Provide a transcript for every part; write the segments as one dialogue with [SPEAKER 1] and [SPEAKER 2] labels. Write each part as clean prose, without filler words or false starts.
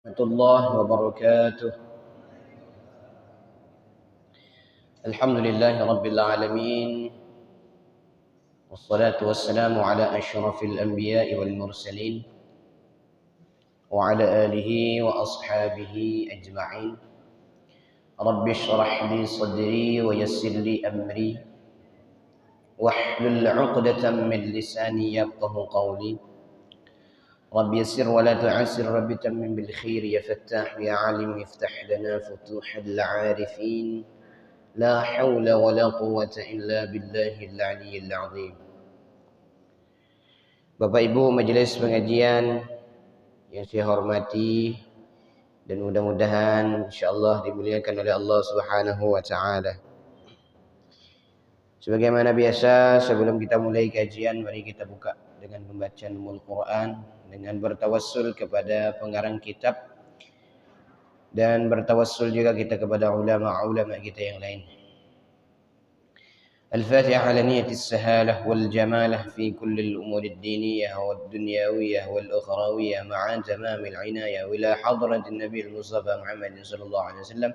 [SPEAKER 1] ورحمة الله وبركاته. الحمد لله رب العالمين، والصلاة والسلام على أشرف الأنبياء والمرسلين وعلى آله وأصحابه أجمعين. رب اشرح لي صدري ويسر لي أمري واحلل عقدة من لساني يفقه قولي. رب يسر ولا تعسر، رب تمم بالخير يا فتاح يا عالم افتح لنا فتوح العارفين. لا حول ولا قوة إلا بالله العلي العظيم. Bapak Ibu majelis pengajian yang saya hormati dan mudah-mudahan insyaallah dimuliakan oleh Allah Subhanahu wa taala. Sebagaimana biasa, sebelum kita mulai kajian, mari kita buka dengan pembacaan Al-Quran dengan bertawassul kepada pengarang kitab dan bertawassul juga kita kepada ulama-ulama kita yang lain. الفاتحة على نية السهالة والجمالة في كل الأمور الدينية والدنيوية والأخروية مع تمام العناية وإلى حضرة النبي المصطفى محمد صلى الله عليه وسلم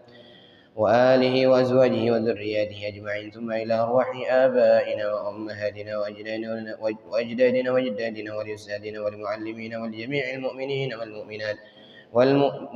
[SPEAKER 1] وآله وأزواجه وذرياته أجمعين، ثم إلى أرواح آبائنا وأمهاتنا وأجدادنا وجداتنا ولأستاذنا ولمعلمين ولجميع المؤمنين والمؤمنات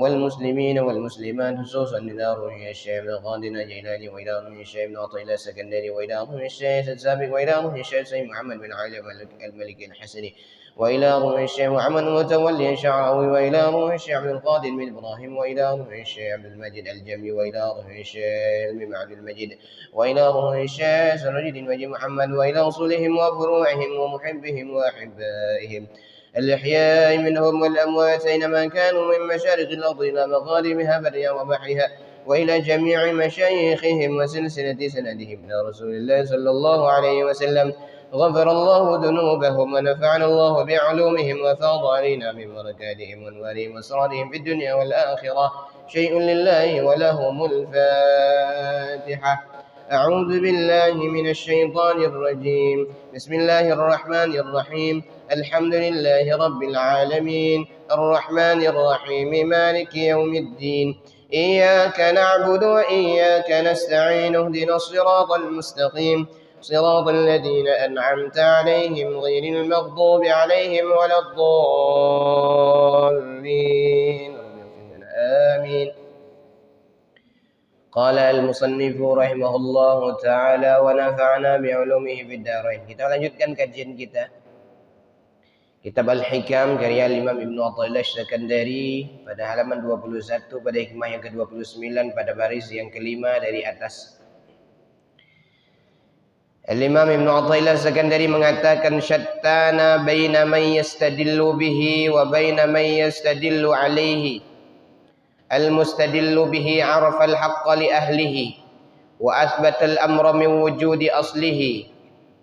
[SPEAKER 1] والمسلمين والمسلمات، خصوصا إلى روح الشيخ ابن القادر الجيلاني وإلى روح الشيخ ابن عطية السكندري وإلى روح الشيخ السابق وإلى روح الشيخ سيد محمد بن علي الملك الحسني وإلى روح الشيخ محمد المتولي الشعراوي وإلى روح الشيخ عبد القادر بن إبراهيم وإلى روح الشيخ عبد المجيد الجمي وإلى روح الشيخ بن عبد المجيد وإلى روح الشيخ سراج الدين محمد وإلى أصولهم وفروعهم ومحبهم وأحبائهم الأحياء منهم والأموات أينما كانوا من مشارق الأرض إلى مغاربها برها وبحرها وإلى جميع مشايخهم وسلسلة سندهم إلى رسول الله صلى الله عليه وسلم. غفر الله ذنوبهم ونفعنا الله بعلومهم وفاض علينا من بركاتهم وانوارهم واسرارهم في الدنيا والآخرة. شيء لله ولهم الفاتحة. أعوذ بالله من الشيطان الرجيم. بسم الله الرحمن الرحيم. الحمد لله رب العالمين الرحمن الرحيم مالك يوم الدين. إياك نعبد وإياك نستعين اهدنا الصراط المستقيم صراط الذين أنعمت عليهم غير المغضوب عليهم ولا الضالين آمين. قال المصنف رحمه الله تعالى ونفعنا بعلومه في الدارين. Kita lanjutkan kajian kita Kitab Al-Hikam karya Imam Ibn Athaillah As-Sakandari pada halaman 21 pada hikmah yang ke-29 pada baris yang kelima dari atas. Al-Imam Ibn Athaillah As-Sakandari mengatakan syattana baina man yastadillu bihi wa baina man yastadillu alaihi. Al-mustadillu bihi arafa al-haqqa li ahlihi wa athbata al-amra min wujudi aslihi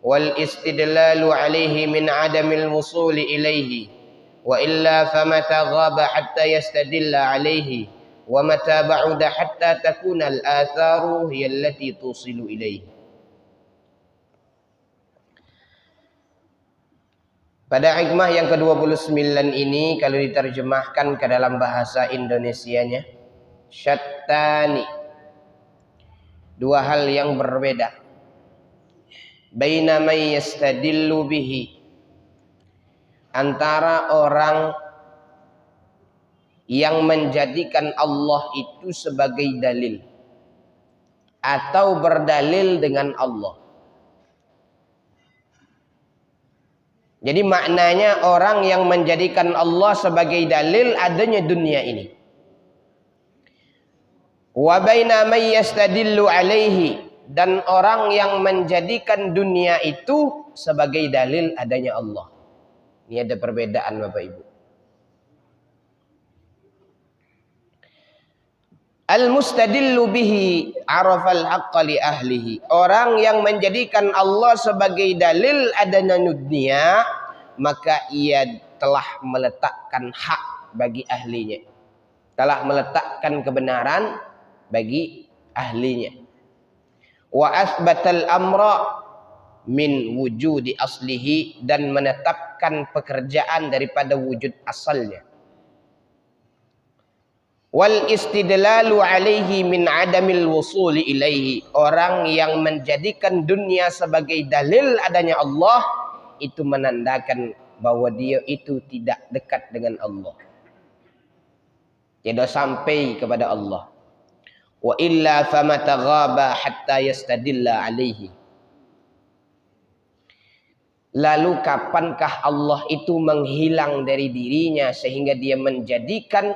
[SPEAKER 1] wal istidlalu alaihi min adamil wusuli ilaihi wa illa famata ghaba hatta yastadilla alaihi wa mata ba'uda hatta takuna al-atharu hiya allati tusilu ilaihi. Pada hikmah yang ke-29 ini kalau diterjemahkan ke dalam bahasa Indonesianya, syattani, dua hal yang berbeda. Baina may yastadillu bihi, antara orang yang menjadikan Allah itu sebagai dalil atau berdalil dengan Allah. Jadi maknanya orang yang menjadikan Allah sebagai dalil adanya dunia ini. Wa baina may yastadillu alaihi, dan orang yang menjadikan dunia itu sebagai dalil adanya Allah. Ini ada perbedaan Bapak Ibu. Al-mustadillu bihi arafal haqqa li ahlihi. Orang yang menjadikan Allah sebagai dalil adanya dunia, maka ia telah meletakkan hak bagi ahlinya. Telah meletakkan kebenaran bagi ahlinya. Wa asbatal amra min wujudi aslihi, dan menetapkan pekerjaan daripada wujud asalnya. Wal istidlalu alaihi min adamil wusuli ilaihi. Orang yang menjadikan dunia sebagai dalil adanya Allah, itu menandakan bahwa dia itu tidak dekat dengan Allah. Tidak sampai kepada Allah. Wa illa famataghaba hatta yastadilla alaihi. Lalu kapankah Allah itu menghilang dari dirinya sehingga dia menjadikan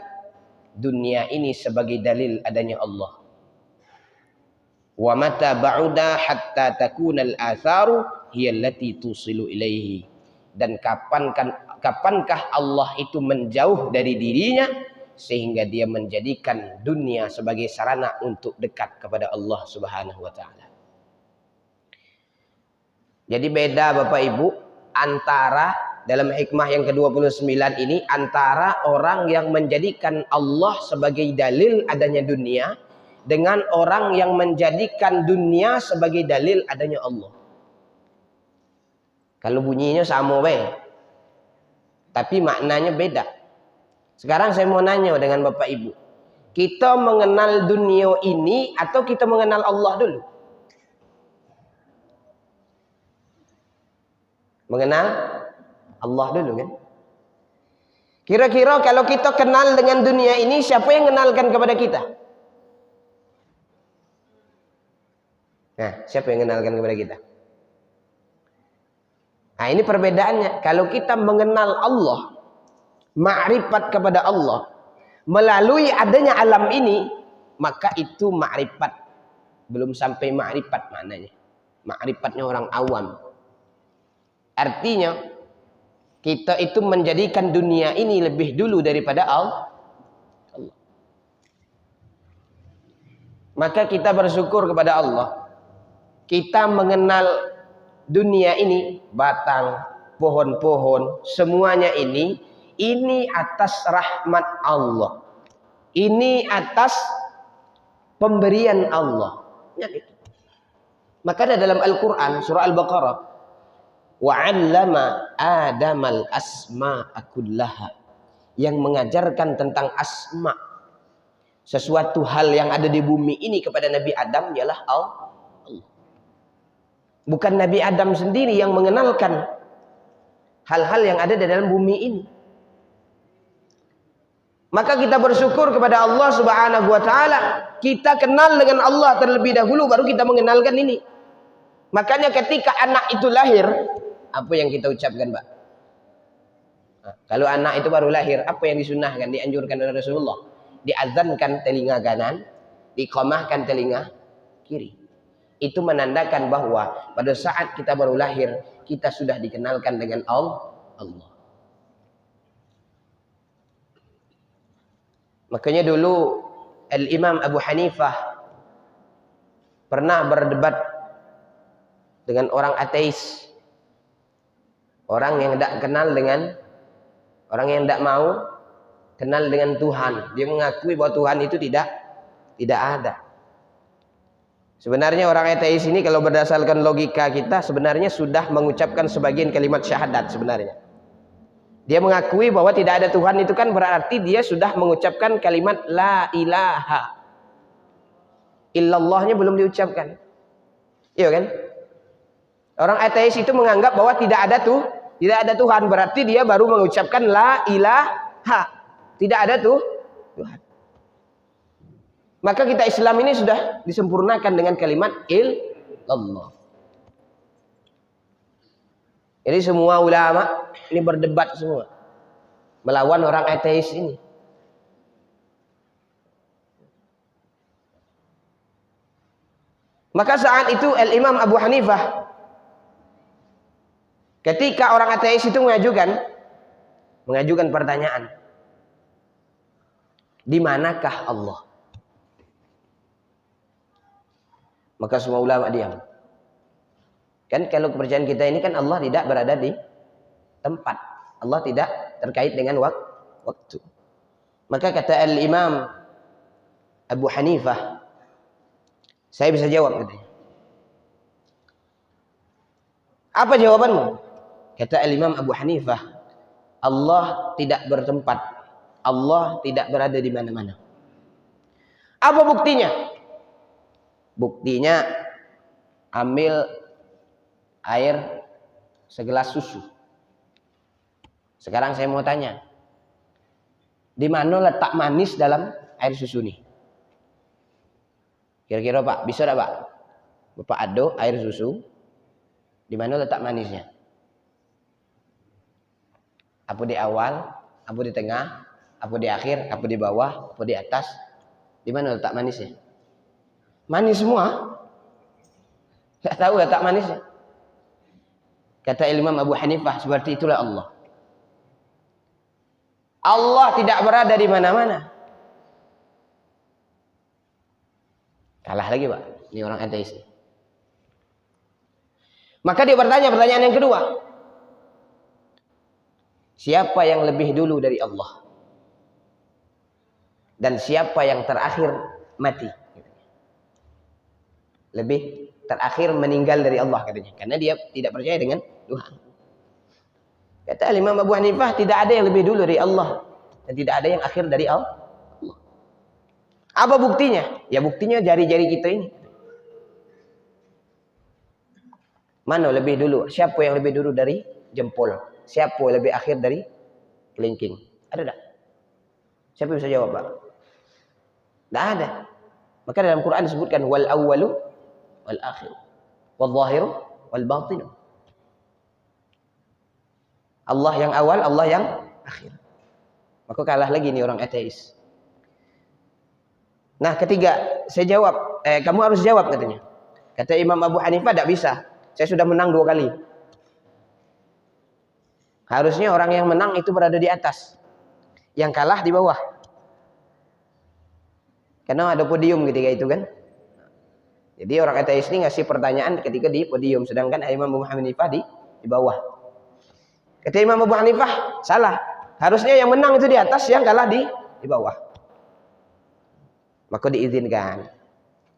[SPEAKER 1] dunia ini sebagai dalil adanya Allah? Wa mata ba'uda hatta takuna al-atharu hiya allati tusilu ilaihi. Dan kapankah Allah itu menjauh dari dirinya sehingga dia menjadikan dunia sebagai sarana untuk dekat kepada Allah Subhanahu wa taala. Jadi beda Bapak Ibu antara dalam hikmah yang ke-29 ini antara orang yang menjadikan Allah sebagai dalil adanya dunia dengan orang yang menjadikan dunia sebagai dalil adanya Allah. Kalau bunyinya sama baik, tapi maknanya beda. Sekarang saya mau nanya dengan Bapak Ibu. Kita mengenal dunia ini atau kita mengenal Allah dulu? Mengenal Allah dulu kan? Kira-kira kalau kita kenal dengan dunia ini, siapa yang kenalkan kepada kita? Nah, siapa yang kenalkan kepada kita? Nah, ini perbedaannya. Kalau kita mengenal Allah, ma'rifat kepada Allah melalui adanya alam ini, maka itu ma'rifat. Belum sampai ma'rifat maknanya. Ma'rifatnya orang awam. Artinya kita itu menjadikan dunia ini lebih dulu daripada Allah. Maka kita bersyukur kepada Allah. Kita mengenal dunia ini, batang, pohon-pohon, semuanya ini atas rahmat Allah. Ini atas pemberian Allah. Ya, gitu. Maka dalam Al-Quran, surah Al-Baqarah, wa'allama Adamal asma'a kullaha, yang mengajarkan tentang asma, sesuatu hal yang ada di bumi ini kepada Nabi Adam ialah Allah. Bukan Nabi Adam sendiri yang mengenalkan hal-hal yang ada di dalam bumi ini. Maka kita bersyukur kepada Allah Subhanahu wa taala. Kita kenal dengan Allah terlebih dahulu baru kita mengenalkan ini. Makanya ketika anak itu lahir, apa yang kita ucapkan, Pak? Nah, kalau anak itu baru lahir, apa yang disunahkan, dianjurkan oleh Rasulullah? Diazankan telinga kanan, diqamahkan telinga kiri. Itu menandakan bahwa pada saat kita baru lahir, kita sudah dikenalkan dengan Allah. Makanya dulu Al-Imam Abu Hanifah pernah berdebat dengan orang ateis. Orang yang tidak kenal dengan, orang yang tidak mau kenal dengan Tuhan. Dia mengakui bahwa Tuhan itu tidak ada. Sebenarnya orang ateis ini kalau berdasarkan logika kita sebenarnya sudah mengucapkan sebagian kalimat syahadat sebenarnya. Dia mengakui bahwa tidak ada Tuhan, itu kan berarti dia sudah mengucapkan kalimat la ilaha illallahnya belum diucapkan. Iya kan? Orang ateis itu menganggap bahwa tidak ada Tuhan, berarti dia baru mengucapkan la ilaha. Tidak ada Tuhan. Maka kita Islam ini sudah disempurnakan dengan kalimat illallah. Jadi semua ulama ini berdebat semua melawan orang ateis ini. Maka saat itu Al-Imam Abu Hanifah, ketika orang ateis itu mengajukan pertanyaan, di manakah Allah? Maka semua ulama diam. Kan kalau kepercayaan kita ini kan Allah tidak berada di tempat. Allah tidak terkait dengan waktu. Maka kata Al-Imam Abu Hanifah, saya bisa jawab katanya. Apa jawabanmu? Kata Al-Imam Abu Hanifah, Allah tidak bertempat. Allah tidak berada di mana-mana. Apa buktinya? Buktinya ambil air segelas susu. Sekarang saya mau tanya, di mana letak manis dalam air susu nih? Kira-kira Pak, bisa enggak Pak? Bapak aduk air susu, di mana letak manisnya? Apa di awal, apa di tengah, apa di akhir, apa di bawah, apa di atas? Di mana letak manisnya? Manis semua. Enggak tahu letak manisnya. Kata Imam Abu Hanifah, seperti itulah Allah. Allah tidak berada di mana-mana. Kalah lagi Pak, ini orang ateis. Maka dia bertanya pertanyaan yang kedua. Siapa yang lebih dulu dari Allah? Dan siapa yang terakhir mati? Lebih terakhir meninggal dari Allah katanya. Karena dia tidak percaya dengan Tuhan. Kata Imam Abu Hanifah, tidak ada yang lebih dulu dari Allah. Dan tidak ada yang akhir dari Allah. Apa buktinya? Ya buktinya jari-jari kita ini. Mana lebih dulu? Siapa yang lebih dulu dari jempol? Siapa yang lebih akhir dari kelingking? Ada tak? Siapa yang bisa jawab Pak? Tidak ada. Maka dalam Quran disebutkan wal awwalu wal akhir wal zahiru wal batinu. Allah yang awal, Allah yang akhir. Maka kalah lagi nih orang ateis. Nah ketiga, saya jawab, kamu harus jawab katanya. Kata Imam Abu Hanifah, tidak bisa. Saya sudah menang 2 kali. Harusnya orang yang menang itu berada di atas. Yang kalah di bawah. Karena ada podium ketika itu kan. Jadi orang ateis ini ngasih pertanyaan ketika di podium. Sedangkan Imam Abu Hanifah di bawah. Kata Imam Abu Hanifah, salah. Harusnya yang menang itu di atas, yang kalah di bawah. Maka diizinkan.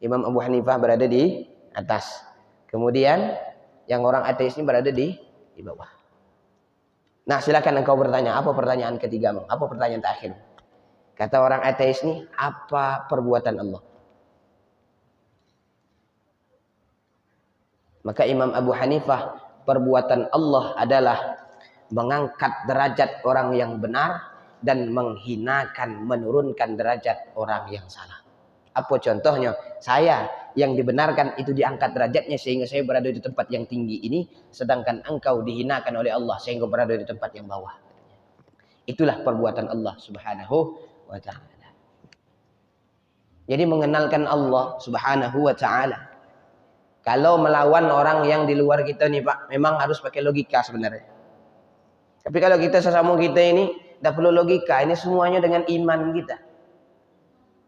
[SPEAKER 1] Imam Abu Hanifah berada di atas. Kemudian yang orang ateis ini berada di bawah. Nah silakan engkau bertanya. Apa pertanyaan ketiga? Apa pertanyaan terakhir? Kata orang ateis ini, apa perbuatan Allah? Maka Imam Abu Hanifah, perbuatan Allah adalah mengangkat derajat orang yang benar dan menghinakan, menurunkan derajat orang yang salah. Apa contohnya? Saya yang dibenarkan itu diangkat derajatnya sehingga saya berada di tempat yang tinggi ini, sedangkan engkau dihinakan oleh Allah sehingga berada di tempat yang bawah. Itulah perbuatan Allah Subhanahu wa ta'ala. Jadi mengenalkan Allah Subhanahu wa ta'ala. Kalau melawan orang yang di luar kita nih Pak, memang harus pakai logika sebenarnya. Tapi kalau kita sesama kita ini tidak perlu logika, ini semuanya dengan iman kita.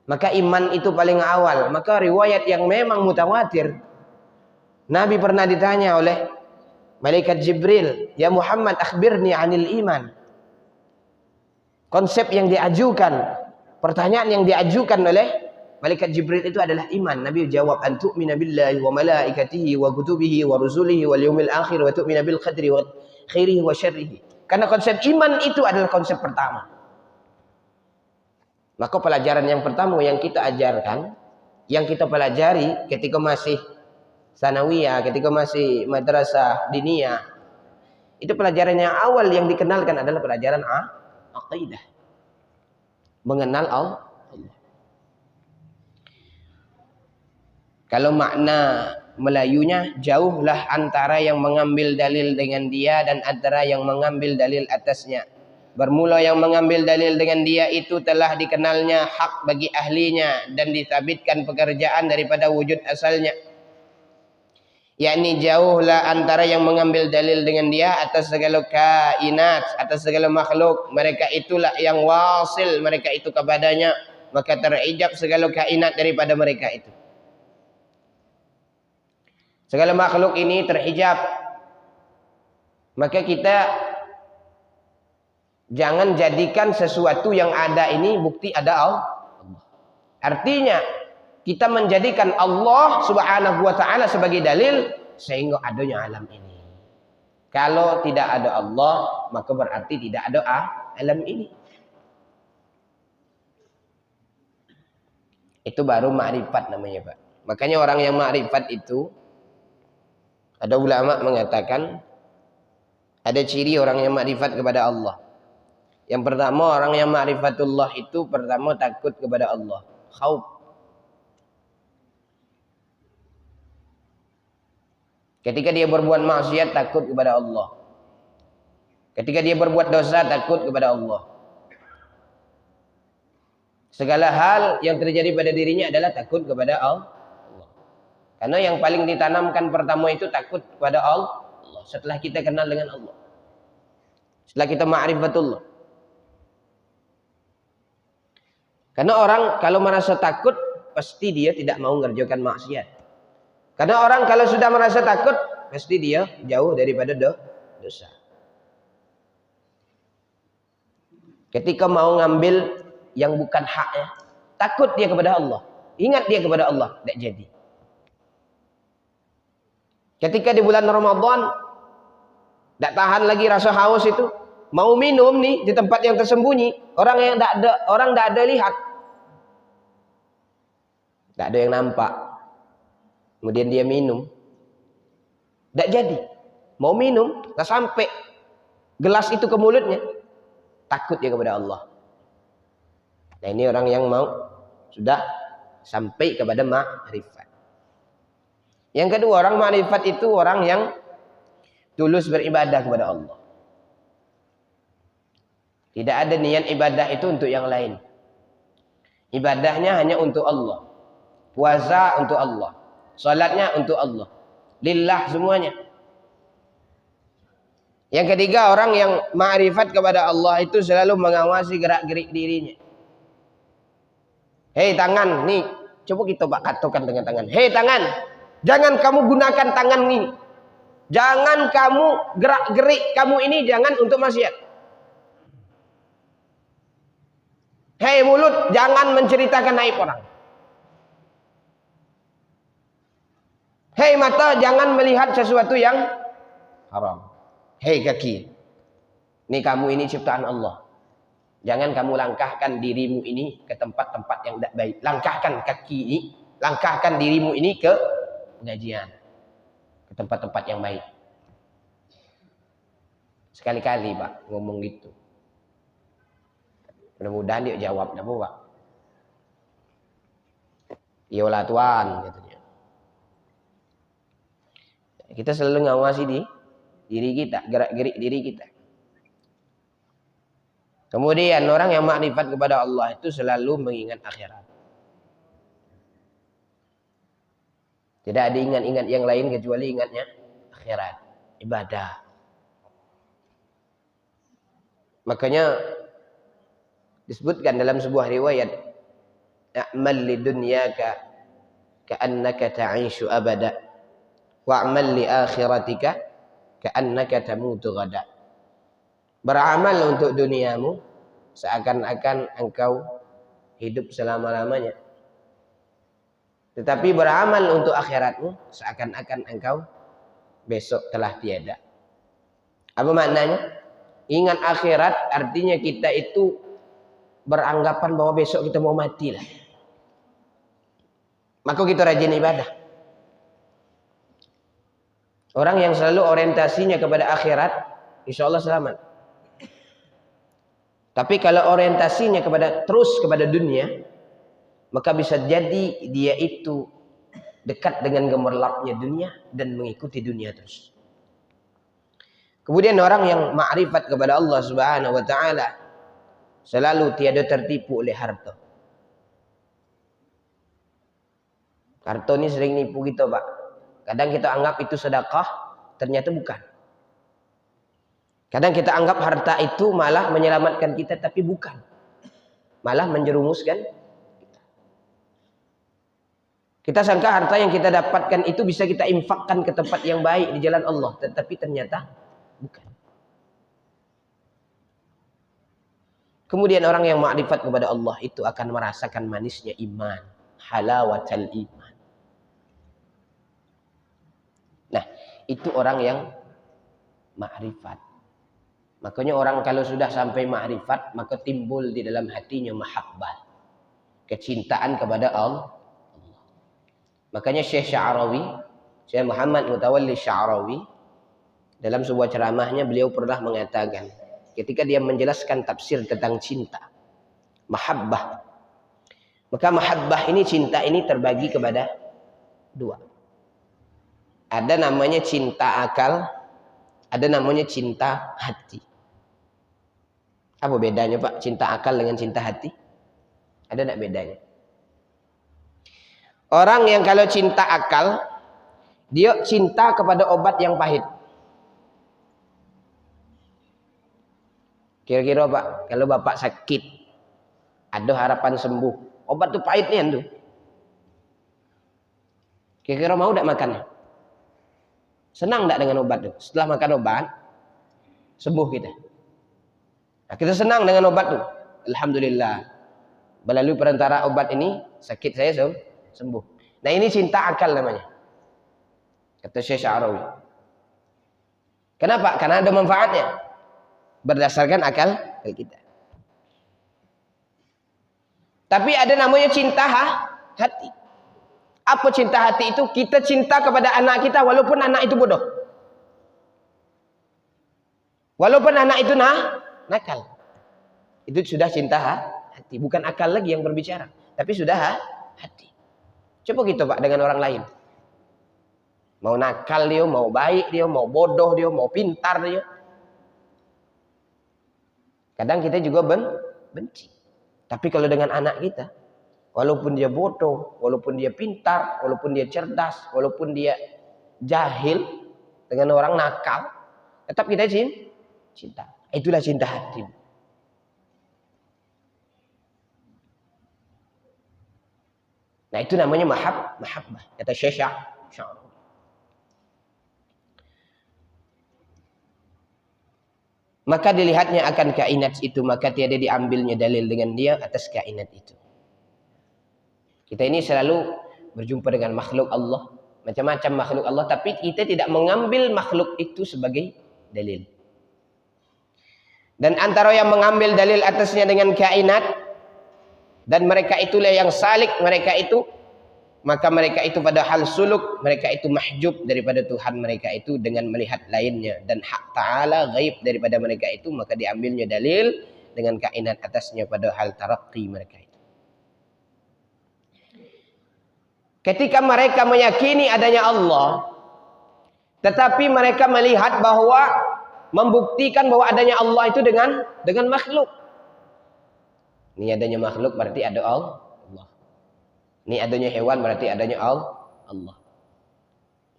[SPEAKER 1] Maka iman itu paling awal. Maka riwayat yang memang mutawatir. Nabi pernah ditanya oleh malaikat Jibril, "Ya Muhammad, akhbirni 'anil iman." Konsep yang diajukan, pertanyaan yang diajukan oleh malaikat Jibril itu adalah iman. Nabi jawab, "An tu'mina billahi wa malaikatihi wa kutubihi wa rusulihi wal yaumil akhir wa tu'mina bil qadri wa khairihi wa syarrihi." Karena konsep iman itu adalah konsep pertama. Maka pelajaran yang pertama yang kita ajarkan, yang kita pelajari ketika masih sanawiyah, ketika masih madrasah diniyah, itu pelajaran yang awal yang dikenalkan adalah pelajaran aqidah. Mengenal Allah. Kalau makna Melayunya, jauhlah antara yang mengambil dalil dengan dia dan antara yang mengambil dalil atasnya. Bermula yang mengambil dalil dengan dia itu telah dikenalnya hak bagi ahlinya dan disabitkan pekerjaan daripada wujud asalnya. Yakni jauhlah antara yang mengambil dalil dengan dia atas segala kainat, atas segala makhluk. Mereka itulah yang wasil mereka itu kepadanya. Maka terijab segala kainat daripada mereka itu. Segala makhluk ini terhijab. Maka kita jangan jadikan sesuatu yang ada ini bukti ada Allah. Artinya kita menjadikan Allah Subhanahu wa ta'ala sebagai dalil sehingga adanya alam ini. Kalau tidak ada Allah, maka berarti tidak ada alam ini. Itu baru ma'rifat namanya, Pak. Makanya orang yang ma'rifat itu, ada ulama mengatakan ada ciri orang yang ma'rifat kepada Allah. Yang pertama, orang yang ma'rifatullah itu pertama takut kepada Allah, khauf. Ketika dia berbuat maksiat takut kepada Allah. Ketika dia berbuat dosa takut kepada Allah. Segala hal yang terjadi pada dirinya adalah takut kepada Allah. Karena yang paling ditanamkan pertama itu takut kepada Allah. Setelah kita kenal dengan Allah. Setelah kita ma'rifatullah. Karena orang kalau merasa takut, pasti dia tidak mau mengerjakan maksiat. Karena orang kalau sudah merasa takut, pasti dia jauh daripada dosa. Ketika mau ngambil yang bukan haknya, takut dia kepada Allah. Ingat dia kepada Allah, tidak jadi. Ketika di bulan Ramadan, tidak tahan lagi rasa haus itu, mau minum nih di tempat yang tersembunyi, orang tidak ada lihat. Tidak ada yang nampak. Kemudian dia minum. Tidak jadi. Mau minum, tak sampai gelas itu ke mulutnya. Takut dia kepada Allah. Nah ini orang yang mau sudah sampai kepada ma'rifat. Yang kedua, orang ma'rifat itu orang yang tulus beribadah kepada Allah. Tidak ada niat ibadah itu untuk yang lain. Ibadahnya hanya untuk Allah. Puasa untuk Allah. Salatnya untuk Allah. Lillah semuanya. Yang ketiga, orang yang ma'rifat kepada Allah itu selalu mengawasi gerak-gerik dirinya. Hei tangan, nih coba kita katakan dengan tangan. Hei tangan, jangan kamu gunakan tangan ini. Jangan kamu gerak-gerik kamu ini jangan untuk maksiat. Hei mulut, jangan menceritakan aib orang. Hei mata, jangan melihat sesuatu yang haram. Hei kaki, ini kamu ini ciptaan Allah. Jangan kamu langkahkan dirimu ini ke tempat-tempat yang tidak baik. Langkahkan kaki ini, langkahkan dirimu ini ke pengajian, ke tempat-tempat yang baik. Sekali-kali Pak ngomong gitu. Mudah-mudahan dia jawab, apa Pak? Iyalah Tuan, katanya. Kita selalu ngawasi di diri kita, gerak-gerik diri kita. Kemudian orang yang makrifat kepada Allah itu selalu mengingat akhirat. Tidak ada ingat-ingat yang lain kecuali ingatnya akhirat, ibadah. Makanya disebutkan dalam sebuah riwayat, "A'mal lidunyaka ka'annaka ta'ishu abada, wa'mal li akhiratika ka'annaka tamutu ghada." Beramal untuk duniamu seakan-akan engkau hidup selama-lamanya. Tetapi beramal untuk akhiratmu seakan-akan engkau besok telah tiada. Apa maknanya? Ingat akhirat artinya kita itu beranggapan bahwa besok kita mau mati lah. Maka kita rajin ibadah. Orang yang selalu orientasinya kepada akhirat, insya Allah selamat. Tapi kalau orientasinya terus kepada dunia, maka bisa jadi dia itu dekat dengan gemerlapnya dunia dan mengikuti dunia terus. Kemudian orang yang ma'rifat kepada Allah Subhanahu wa taala selalu tiada tertipu oleh harta. Harta ini sering nipu kita, Pak. Kadang kita anggap itu sedekah, ternyata bukan. Kadang kita anggap harta itu malah menyelamatkan kita, tapi bukan. Malah menjerumuskan kita. Kita sangka harta yang kita dapatkan itu bisa kita infakkan ke tempat yang baik di jalan Allah, tetapi ternyata bukan. Kemudian orang yang ma'rifat kepada Allah itu akan merasakan manisnya iman, halawatal iman. Nah, itu orang yang ma'rifat. Makanya orang kalau sudah sampai ma'rifat, maka timbul di dalam hatinya mahabbah. kecintaan kepada Allah. Makanya Syekh Muhammad Mutawalli Sya'rawi dalam sebuah ceramahnya beliau pernah mengatakan ketika dia menjelaskan tafsir tentang cinta, mahabbah. Maka mahabbah ini, cinta ini terbagi kepada dua. Ada namanya cinta akal, ada namanya cinta hati. Apa bedanya Pak cinta akal dengan cinta hati? Ada enggak bedanya? Orang yang kalau cinta akal, dia cinta kepada obat yang pahit. Kira-kira Pak, kalau Bapak sakit, ada harapan sembuh, obat tuh pahit nih tuh. Kira-kira mau enggak makannya? Senang enggak dengan obat tuh? Setelah makan obat, sembuh kita. Nah, kita senang dengan obat tuh. Alhamdulillah. Melalui perantara obat ini, sakit saya sembuh. Nah, ini cinta akal namanya. Kata Syekh Sya'rawi. Kenapa? Karena ada manfaatnya. Berdasarkan akal kita. Tapi ada namanya cinta hati. Apa cinta hati itu? Kita cinta kepada anak kita walaupun anak itu bodoh. Walaupun anak itu nakal. Itu sudah cinta hati. Bukan akal lagi yang berbicara. Tapi sudah hati. Coba gitu Pak dengan orang lain. Mau nakal dia, mau baik dia, mau bodoh dia, mau pintar dia. Kadang kita juga benci. Tapi kalau dengan anak kita, walaupun dia bodoh, walaupun dia pintar, walaupun dia cerdas, walaupun dia jahil, dengan orang nakal, tetap kita cinta. Itulah cinta hati. Nah, itu namanya mahabbah. Kata Syekh Sya'rawi. Maka dilihatnya akan kainat itu, maka tiada diambilnya dalil dengan dia atas kainat itu. Kita ini selalu berjumpa dengan makhluk Allah, macam-macam makhluk Allah, tapi kita tidak mengambil makhluk itu sebagai dalil. Dan antara yang mengambil dalil atasnya dengan kainat, dan mereka itulah yang salik mereka itu, maka mereka itu pada hal suluk, mereka itu mahjub daripada Tuhan mereka itu dengan melihat lainnya, dan hak ta'ala gaib daripada mereka itu, maka diambilnya dalil dengan kainat atasnya pada hal tarakki mereka itu. Ketika mereka meyakini adanya Allah, tetapi mereka melihat bahwa membuktikan bahwa adanya Allah itu dengan makhluk. Ini adanya makhluk berarti ada Allah. Ini adanya hewan berarti adanya Allah.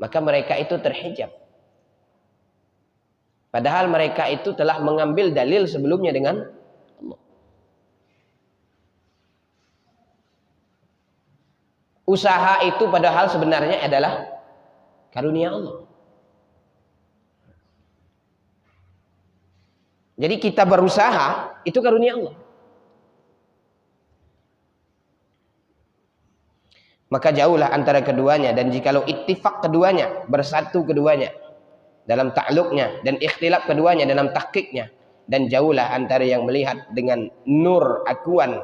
[SPEAKER 1] Maka mereka itu terhijab. Padahal mereka itu telah mengambil dalil sebelumnya dengan Allah. Usaha itu padahal sebenarnya adalah karunia Allah. Jadi kita berusaha itu karunia Allah. Maka jauhlah antara keduanya, dan jikalau ittifaq keduanya, bersatu keduanya dalam ta'alluqnya, dan ikhtilaf keduanya dalam tahqiqnya, dan jauhlah antara yang melihat dengan nur akuan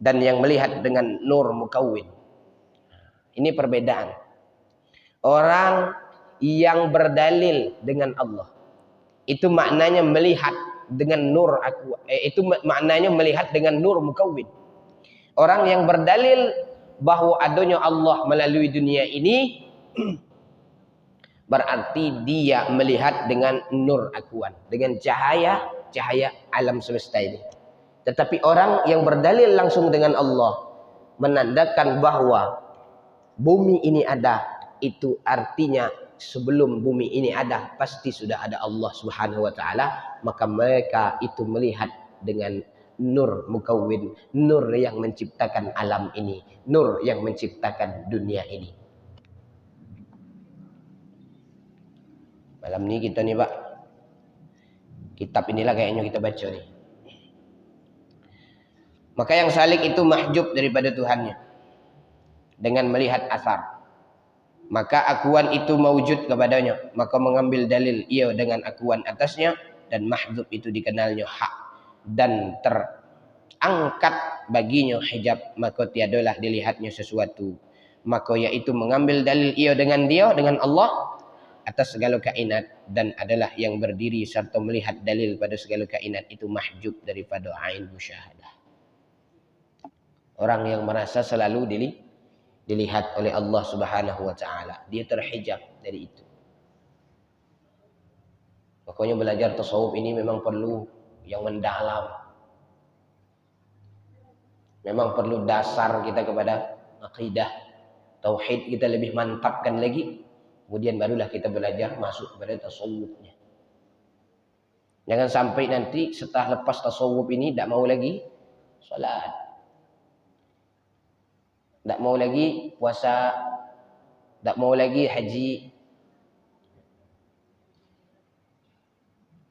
[SPEAKER 1] dan yang melihat dengan nur mukawwin. Ini perbedaan. Orang yang berdalil dengan Allah itu maknanya melihat dengan nur akuan, itu maknanya melihat dengan nur mukawwin. Orang yang berdalil bahwa adanya Allah melalui dunia ini berarti dia melihat dengan nur akuan, dengan cahaya alam semesta ini. Tetapi orang yang berdalil langsung dengan Allah menandakan bahwa bumi ini ada, itu artinya sebelum bumi ini ada pasti sudah ada Allah Subhanahu wa taala, maka mereka itu melihat dengan nur mukawwin, nur yang menciptakan alam ini, nur yang menciptakan dunia ini. Malam ini kita nih Pak, kitab inilah kayaknya kita baca nih. Maka yang salik itu mahjub daripada Tuhannya dengan melihat asar. Maka akuan itu mewujud kepadanya, maka mengambil dalil ia dengan akuan atasnya, dan mahjub itu dikenalnya hak dan angkat baginya hijab, maka tiadalah dilihatnya sesuatu, maka yaitu mengambil dalil ia dengan Allah atas segala kainat, dan adalah yang berdiri serta melihat dalil pada segala kainat itu mahjub daripada ain musyahadah. Orang yang merasa selalu dilihat oleh Allah Subhanahu wa taala, dia terhijab dari itu. Makanya belajar tasawuf ini memang perlu yang mendalam. Memang perlu dasar kita kepada akidah, tauhid kita lebih mantapkan lagi. Kemudian barulah kita belajar masuk kepada tasawufnya. Jangan sampai nanti setelah lepas tasawuf ini tidak mau lagi salat, tidak mau lagi puasa, tidak mau lagi haji.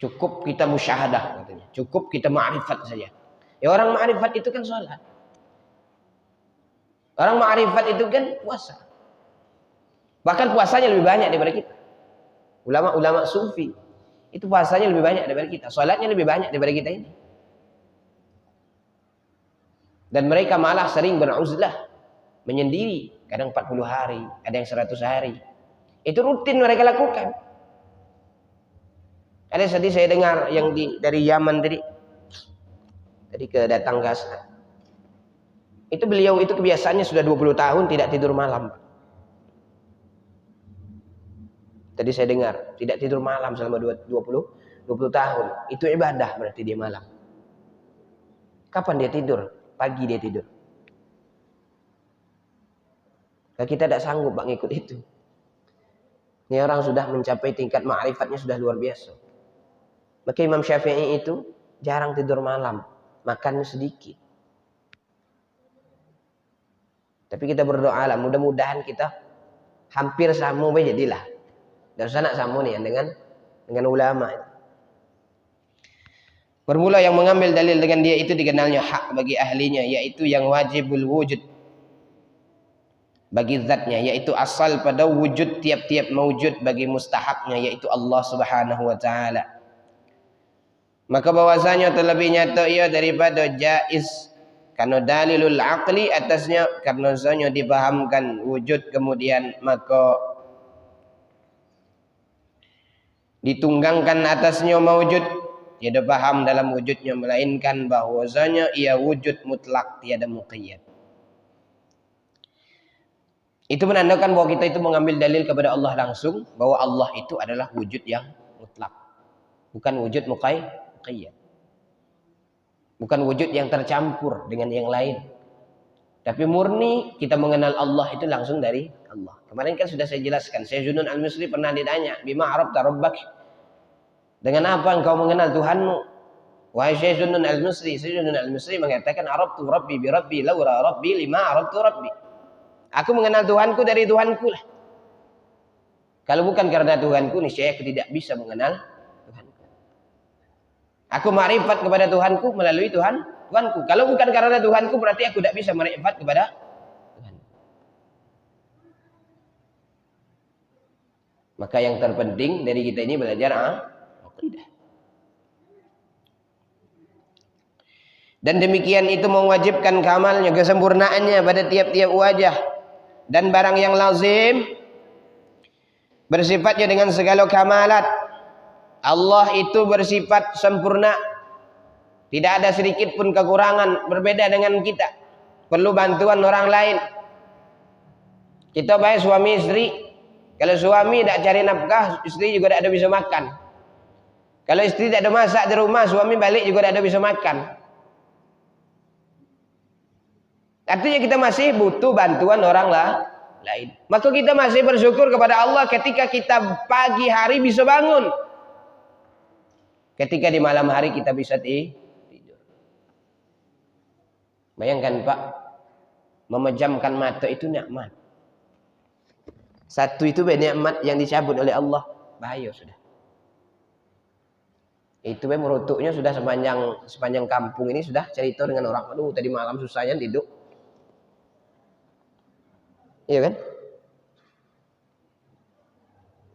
[SPEAKER 1] Cukup kita musyahadah katanya. Cukup kita ma'rifat saja. Ya orang ma'rifat itu kan salat. Orang ma'rifat itu kan puasa. Bahkan puasanya lebih banyak daripada kita. Ulama-ulama sufi itu puasanya lebih banyak daripada kita. Salatnya lebih banyak daripada kita ini. Dan mereka malah sering beruzlah, menyendiri. Kadang 40 hari, ada yang 100 hari. Itu rutin mereka lakukan. Ada tadi saya dengar yang dari Yaman tadi datang ke Asna. Itu beliau itu kebiasaannya sudah 20 tahun tidak tidur malam. Tadi saya dengar tidak tidur malam selama 20 tahun. Itu ibadah berarti dia malam. Kapan dia tidur? Pagi dia tidur. Nah, kita tidak sanggup Pak ngikut itu. Ini orang sudah mencapai tingkat ma'rifatnya sudah luar biasa. Maka Imam Syafi'i itu jarang tidur malam, makannya sedikit. Tapi kita berdoa lah, mudah-mudahan kita hampir sama jadilah. Dan usah nak sama nih dengan ulama. Bermula yang mengambil dalil dengan dia itu dikenalnya hak bagi ahlinya, yaitu yang wajibul wujud bagi zatnya, yaitu asal pada wujud tiap-tiap maujud bagi mustahaknya, yaitu Allah Subhanahu wa taala. Maka bahwasanya terlebih nyata ia daripada jaiz karena dalilul aqli atasnya, karena zanya dipahamkan wujud kemudian maka ditunggangkan atasnya maujud, tiada paham dalam wujudnya melainkan bahwasanya ia wujud mutlak tiada muqayyad. Itu menandakan bahwa kita itu mengambil dalil kepada Allah langsung, bahwa Allah itu adalah wujud yang mutlak, bukan wujud muqayyad. Bukan wujud yang tercampur dengan yang lain. Tapi murni kita mengenal Allah itu langsung dari Allah. Kemarin kan sudah saya jelaskan. Syekh Junun Al-Misri pernah ditanya, "Bima arafta rabbak?" Dengan apa engkau mengenal Tuhanmu? Wahai Syekh Junun Al-Misri, Syekh Junun Al-Misri mengatakan, "Araftu rabbi bi rabbi laura rabbi lima araftu rabbi." Aku mengenal Tuhanku dari Tuhanku lah. Kalau bukan karena Tuhanku, niscaya aku tidak bisa mengenal Tuhanku. Aku ma'rifat kepada Tuhanku melalui Tuhanku. Kalau bukan karena Tuhanku, berarti aku tidak bisa ma'rifat kepada Tuhan. Maka yang terpenting dari kita ini belajar aqidah. Dan demikian itu mewajibkan kamalnya, kesempurnaannya pada tiap-tiap wajah. Dan barang yang lazim bersifatnya dengan segala kamalat. Allah itu bersifat sempurna. Tidak ada sedikit pun kekurangan, berbeda dengan kita. Perlu bantuan orang lain. Kita baik suami istri. Kalau suami tidak cari nafkah, istri juga tidak ada bisa makan. Kalau istri tidak ada masak di rumah, suami balik juga tidak ada bisa makan. Artinya kita masih butuh bantuan orang lain. Maka kita masih bersyukur kepada Allah ketika kita pagi hari bisa bangun. Ketika di malam hari kita bisa tidur. Bayangkan Pak, memejamkan mata itu nikmat. Satu itu nikmat yang dicabut oleh Allah, bahaya sudah. Itu merutuknya sudah sepanjang kampung ini sudah cerita dengan orang, aduh tadi malam susahnya tidur. Iya kan?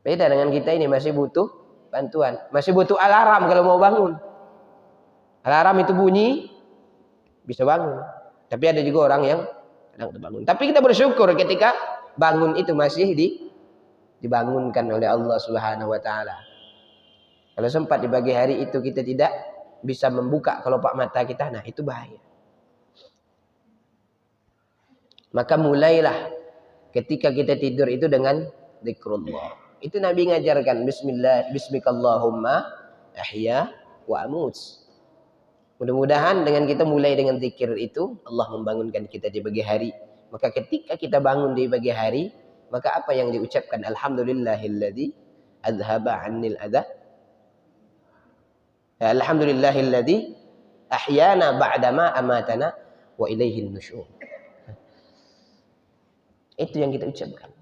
[SPEAKER 1] Beda dengan kita ini masih butuh bantuan, masih butuh alarm kalau mau bangun. Alarm itu bunyi
[SPEAKER 2] bisa bangun. Tapi ada juga orang yang kadang terbangun. Tapi kita bersyukur ketika bangun itu masih dibangunkan oleh Allah Subhanahu wa taala. Kalau sempat di pagi hari itu kita tidak bisa membuka kelopak mata kita, nah itu bahaya. Maka mulailah ketika kita tidur itu dengan zikrullah. Itu Nabi ngajarkan bismikallahumma ahya wa amut. Mudah-mudahan dengan kita mulai dengan zikir itu Allah membangunkan kita di pagi hari. Maka ketika kita bangun di pagi hari, maka apa yang diucapkan? Alhamdulillahilladzi azhaba 'annil adza. Alhamdulillahilladzi ahyana ba'dama amatana wa ilaihin nusyur. Itu yang kita ucapkan.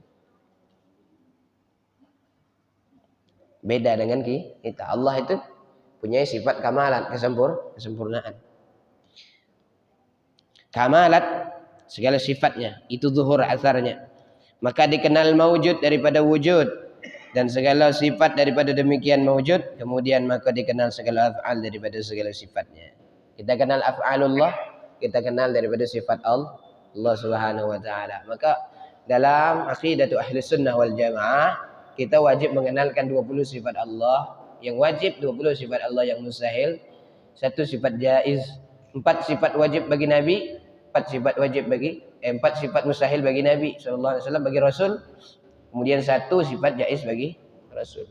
[SPEAKER 2] Beda dengan kita. Allah itu punya sifat kamalat, kesempurnaan. Kamalat segala sifatnya, itu zuhur asarnya. Maka dikenal maujud daripada wujud, dan segala sifat daripada demikian maujud, kemudian maka dikenal segala af'al daripada segala sifatnya. Kita kenal af'alullah, kita kenal daripada sifat Allah Subhanahu wa taala. Maka dalam aqidatu ahli sunnah wal jamaah, kita wajib mengenalkan 20 sifat Allah. Yang wajib 20 sifat Allah yang mustahil, 1 sifat jaiz, 4 sifat wajib bagi Nabi, 4 sifat wajib bagi 4 sifat mustahil bagi Nabi sallallahu alaihi wasallam, bagi Rasul, kemudian 1 sifat jaiz bagi Rasul.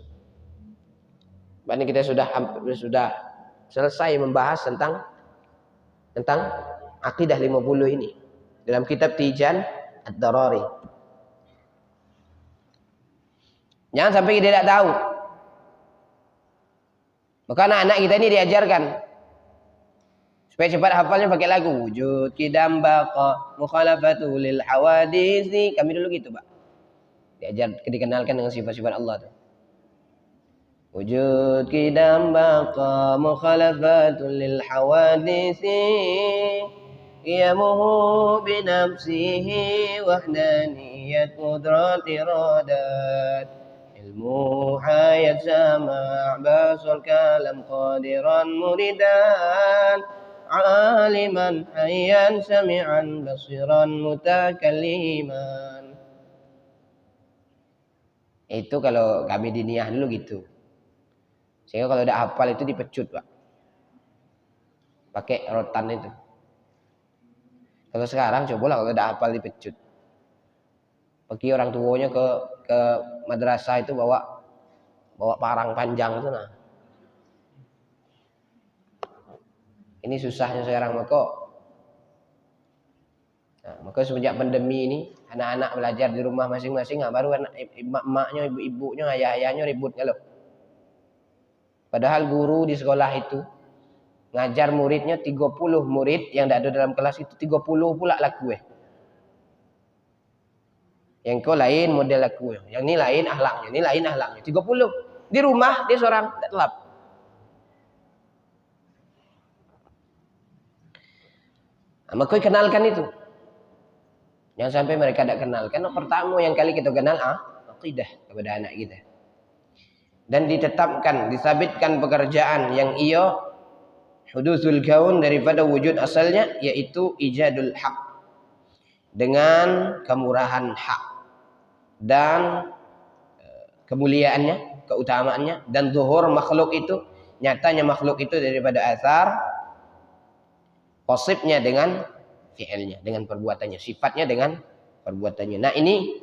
[SPEAKER 2] Bahkan kita sudah selesai membahas tentang akidah 50 ini dalam kitab Tijan Ad-Darari. Jangan sampai kita tidak tahu. Maka anak-anak kita ini diajarkan supaya cepat hafalnya pakai lagu. Wujud kidam baqa mukhalafatu lil hawadisi. Kami dulu gitu, Pak. Dikenalkan dengan sifat-sifat Allah tuh. Wujud kidam baqa mukhalafatu lil hawadisi. Qiyamuhu binafsihi wahdaniyat qudrat iradat. Ilmu hayat sama' basul kalam qadiran muridan. Aliman hayyan sami'an basiran mutakalliman. Itu kalau kami diniyah dulu gitu. Sehingga kalau udah hafal itu dipecut, Pak. Pakai rotan itu. Kalau sekarang cobalah kalau udah hafal dipecut. Pergi orang tuanya ke madrasah itu bawa parang panjang itu nah. Ini susahnya sekarang maka semenjak pandemi ini anak-anak belajar di rumah masing-masing, baru emak-emaknya, ibu-ibunya, ayah-ayahnya ribut loh. Padahal guru di sekolah itu ngajar muridnya 30 murid, yang ada dalam kelas itu 30 pula laku. Yang kau lain model laku, yang ini lain ahlaknya, 30. Di rumah dia seorang tak telap. Maka kenalkan itu. Jangan sampai mereka tidak kenal. Karena pertama yang kali kita kenal aqidah kepada anak kita. Dan ditetapkan, disabitkan pekerjaan yang ia hudusul kaun daripada wujud asalnya, yaitu ijadul haq, dengan kemurahan hak dan kemuliaannya, keutamaannya, dan zuhur makhluk itu, nyatanya makhluk itu daripada asar, posibnya dengan fi'ilnya, dengan perbuatannya, sifatnya dengan perbuatannya. Nah, ini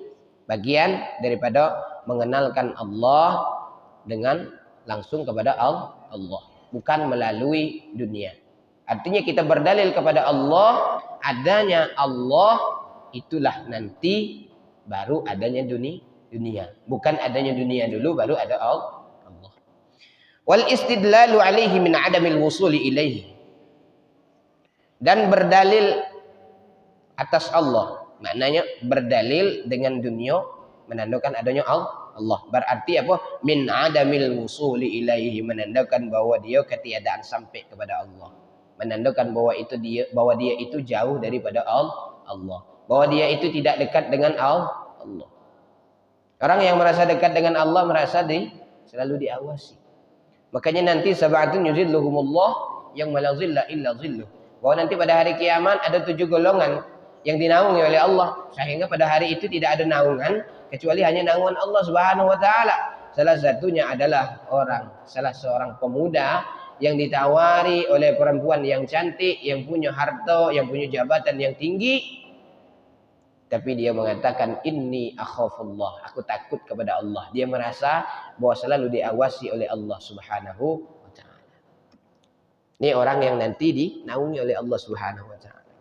[SPEAKER 2] bagian daripada mengenalkan Allah dengan langsung kepada Allah, bukan melalui dunia. Artinya kita berdalil kepada Allah, adanya Allah itulah nanti baru adanya dunia. Bukan adanya dunia dulu baru ada Allah. Wal istidlalu alaihi min adamil wusuli ilaihi. Dan berdalil atas Allah, maknanya berdalil dengan dunia menandakan adanya Allah. Berarti apa? Min adamil wusuli ilaihi, menandakan bahwa dia ketiadaan sampai kepada Allah. Menandakan bahwa dia itu jauh daripada Allah. Bahwa dia itu tidak dekat dengan Allah. Orang yang merasa dekat dengan Allah merasa selalu diawasi. Makanya nanti sab'atun yuzilluhumullah yang la zilla illa zilluh. bahwa nanti pada hari kiamat ada 7 golongan yang dinaungi oleh Allah, sehingga pada hari itu tidak ada naungan kecuali hanya naungan Allah Subhanahu wa taala. Salah satunya adalah salah seorang pemuda yang ditawari oleh perempuan yang cantik, yang punya harta, yang punya jabatan yang tinggi, tapi dia mengatakan inni akhafullah, aku takut kepada Allah. Dia merasa bahwa selalu diawasi oleh Allah Subhanahu wa taala. Ini orang yang nanti dinaungi oleh Allah Subhanahu wa taala.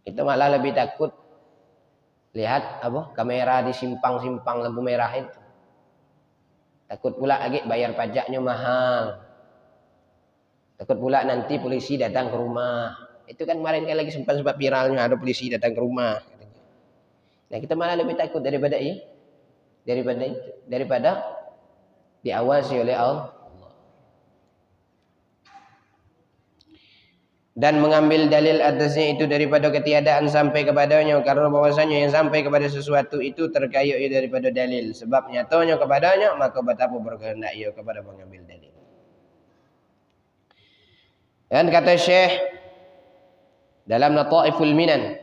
[SPEAKER 2] Itu malah lebih takut lihat kamera di simpang-simpang lampu merah itu. Takut pula lagi bayar pajaknya mahal. Takut pula nanti polisi datang ke rumah. Itu kan kemarin kan lagi sempat viralnya ada polisi datang ke rumah. Nah, kita malah lebih takut daripada diawasi oleh Allah. Dan mengambil dalil atasnya itu daripada ketiadaan sampai kepadanya, karena bahwasanya yang sampai kepada sesuatu itu terkayuh daripada dalil, sebab nyatanya kepadanya, maka betapa berkehendak ia kepada mengambil dalil. Dan kata Syekh dalam Lataiful Minan,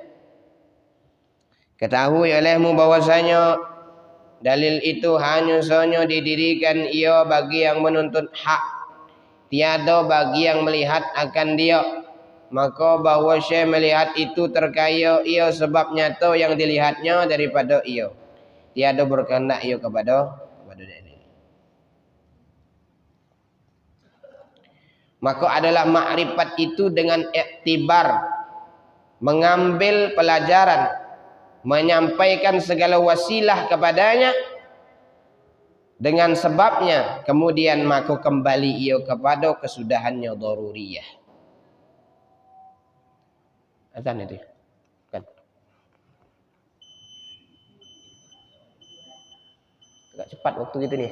[SPEAKER 2] ketahui olehmu bahwasanya dalil itu hanya saja didirikan ia bagi yang menuntut hak, tiada bagi yang melihat akan dia. Maka bahwa Syekh melihat itu terkaya ia sebab nyata yang dilihatnya daripada ia. Tiada berkehendak ia kepada dalil. Maka adalah makrifat itu dengan iktibar, mengambil pelajaran, menyampaikan segala wasilah kepadanya dengan sebabnya, kemudian maka kembali ia kepada kesudahannya daruriyah. Azan itu kan agak cepat waktu gitu nih,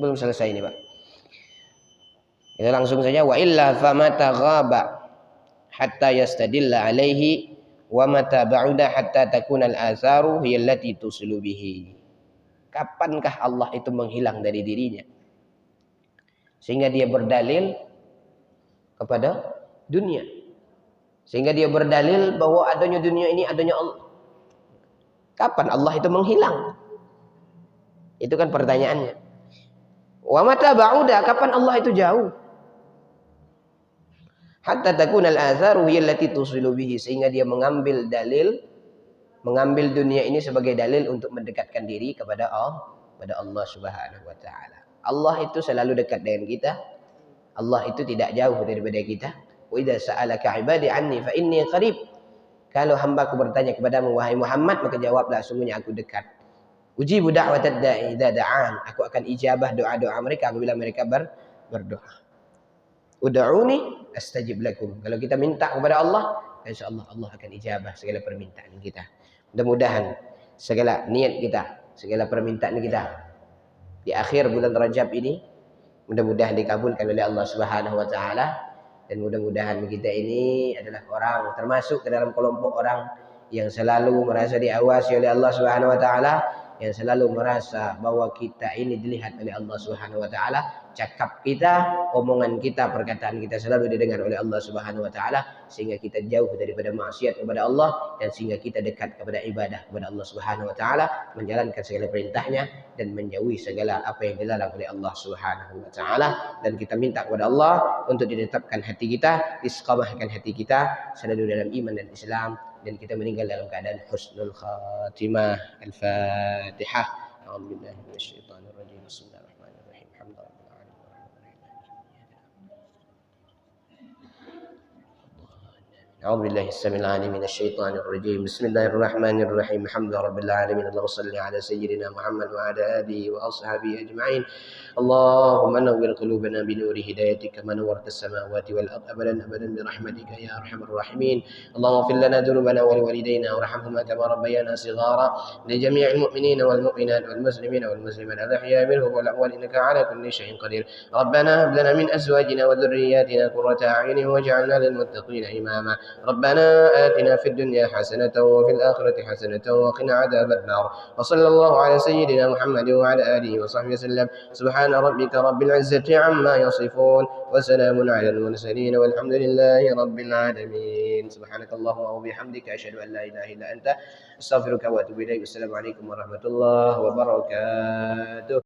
[SPEAKER 2] belum selesai ini Pak. Kita langsung saja, wa illa famata ghaba hatta yastadilla alaihi wa mata ba'uda hatta takuna al-atharu hiya allati tusilu bihi. Kapankah Allah itu menghilang dari dirinya sehingga dia berdalil kepada dunia, sehingga dia berdalil bahwa adanya dunia ini adanya Allah. Kapan Allah itu menghilang? Itu kan pertanyaannya. Wa mata ba'uda, kapan Allah itu jauh? Hatta takuna al-atharu hiya allati tusilu bihi, sehingga dia mengambil dalil, mengambil dunia ini sebagai dalil untuk mendekatkan diri kepada Allah Subhanahu wa taala. Allah itu selalu dekat dengan kita. Allah itu tidak jauh daripada kita. Wa idza sa'alaka 'ibadi 'anni fa inni qarib. Kalau hambaku bertanya kepadamu wahai Muhammad, maka jawablah sungguhnya aku dekat. Ujibu da'watad da'i idza da'an. Aku akan ijabah doa-doa mereka apabila mereka berdoa. Ud'uni astajib lakum. Kalau kita minta kepada Allah, insyaallah Allah akan ijabah segala permintaan kita. Mudah-mudahan segala niat kita, segala permintaan kita di akhir bulan Rajab ini mudah-mudahan dikabulkan oleh Allah Subhanahu wa taala. Dan mudah-mudahan kita ini adalah orang termasuk ke dalam kelompok orang yang selalu merasa diawasi oleh Allah Subhanahu wa taala, yang selalu merasa bahwa kita ini dilihat oleh Allah Subhanahu wa taala, cakap kita, omongan kita, perkataan kita selalu didengar oleh Allah Subhanahu wa taala, sehingga kita jauh daripada maksiat kepada Allah dan sehingga kita dekat kepada ibadah kepada Allah Subhanahu wa taala, menjalankan segala perintahnya dan menjauhi segala apa yang dilarang oleh Allah Subhanahu wa taala. Dan kita minta kepada Allah untuk ditetapkan hati kita, istiqamahkan hati kita selalu dalam iman dan Islam, dan kita meninggal dalam keadaan husnul khatimah. Al-Fatihah. A'udzubillahi minasyaitonir rajim. Bismillahirrahmanirrahim. Alhamdulillahirabbil alamin. A'udzu billahi as-sami'il 'alim minasyaitonir rajim. Bismillahirrahmanirrahim. Alhamdulillahirabbil alamin. Allahumma shalli ala sayyidina Muhammad wa ala alihi wa ashabihi ajma'in. Allahumma nawwir qulubana bi nuri hidayatika kama nawwarta as-samawati wal ardh abadan abadan bi rahmatika ya arhamar rahimin. Allahumma ighfir lana dhunubana wa liwalidayna warhamhuma kama rabbayana shighara. Li jami'il mu'minina wal mu'minat wal muslimina wal muslimat al-ahya'i minhum wal amwat innaka 'ala kulli syai'in qadir. Rabbana hab lana min azwajina wa dhurriyyatina qurrata a'yunin waj'alna lil muttaqina imama. ربنا آتنا في الدنيا حسنة وفي الآخرة حسنة وقنا عذاب النار. وصلى الله على سيدنا محمد وعلى آله وصحبه وسلم. سبحان
[SPEAKER 1] سبحان ربك رب العزة عما يصفون وسلام على المرسلين والحمد لله رب العالمين. سبحانك اللهم وبحمدك أشهد أن لا إله إلا أنت أستغفرك وأتوب إليك. السلام عليكم ورحمة الله وبركاته.